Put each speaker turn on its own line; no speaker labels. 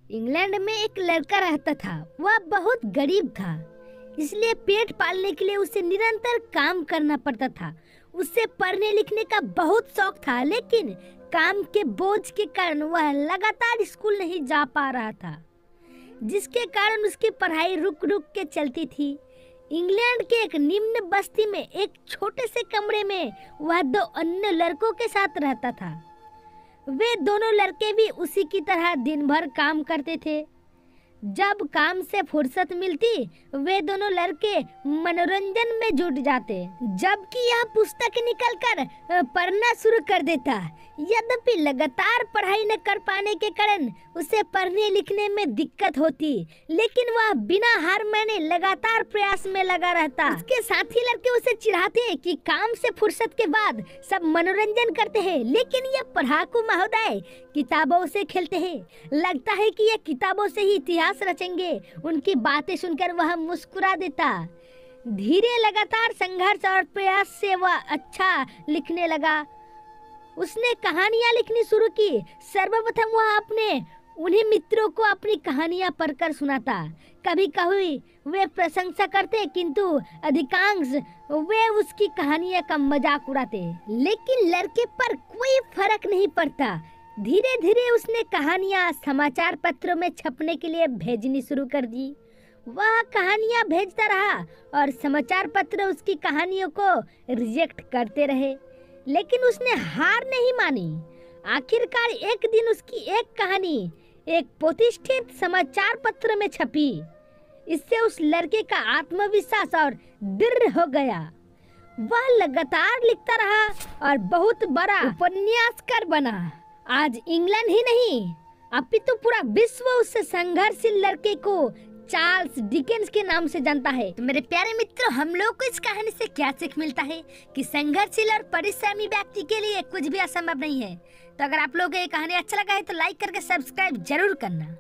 England में एक लड़का रहता था। वह बहुत गरीब था, इसलिए पेट पालने के लिए उसे निरंतर काम करना पड़ता था। उसे पढ़ने लिखने का बहुत शौक था, लेकिन काम के बोझ के कारण वह लगातार स्कूल नहीं जा पा रहा था, जिसके कारण उसकी पढ़ाई रुक रुक के चलती थी। इंग्लैंड के एक निम्न बस्ती में एक छोटे से कमरे में वह दो अन्य लड़कों के साथ रहता था। वे दोनों लड़के भी उसी की तरह दिन भर काम करते थे। जब काम से फुर्सत मिलती, वे दोनों लड़के मनोरंजन में जुट जाते, जबकि यह पुस्तक निकलकर पढ़ना शुरू कर देता। यद्यपि लगातार पढ़ाई न कर पाने के कारण उसे पढ़ने लिखने में दिक्कत होती, लेकिन वह बिना हार माने लगातार प्रयास में लगा रहता। उसके साथी लड़के उसे चिढ़ाते कि काम से फुर्सत के बाद सब मनोरंजन करते हैं, लेकिन यह पढ़ाकू महोदय किताबों से खेलते हैं। लगता है कि यह किताबों से ही इतिहास रचेंगे। उनकी बातें सुनकर वह मुस्कुरा देता। धीरे लगातार संघर्ष और प्रयास से वह अच्छा लिखने लगा। उसने कहानियां लिखनी शुरू की। सर्वप्रथम वह अपने उन्हीं मित्रों को अपनी कहानियां पढ़कर सुनाता। कभी कभी वे प्रशंसा करते, किंतु अधिकांश वे उसकी कहानियां का मजाक उड़ाते, लेकिन लड़के पर कोई फर्क नहीं पड़ता। धीरे धीरे उसने कहानियां समाचार पत्रों में छपने के लिए भेजनी शुरू कर दी। वह कहानियां भेजता रहा और समाचार पत्र उसकी कहानियों को रिजेक्ट करते रहे, लेकिन उसने हार नहीं मानी। आखिरकार एक दिन उसकी एक कहानी एक प्रतिष्ठित समाचार पत्र में छपी। इससे उस लड़के का आत्मविश्वास और दृढ़ हो गया। वह लगातार लिखता रहा और बहुत बड़ा उपन्यासकार बना। आज इंग्लैंड ही नहीं, अपितु पूरा विश्व उस संघर्षशील लड़के को चार्ल्स डिकेंस के नाम से जानता है। तो मेरे प्यारे मित्रों, हम लोग को इस कहानी से क्या सीख मिलता है कि संघर्षशील और परिश्रमी व्यक्ति के लिए कुछ भी असंभव नहीं है। तो अगर आप लोगों को ये कहानी अच्छा लगा है तो लाइक करके सब्सक्राइब जरूर करना।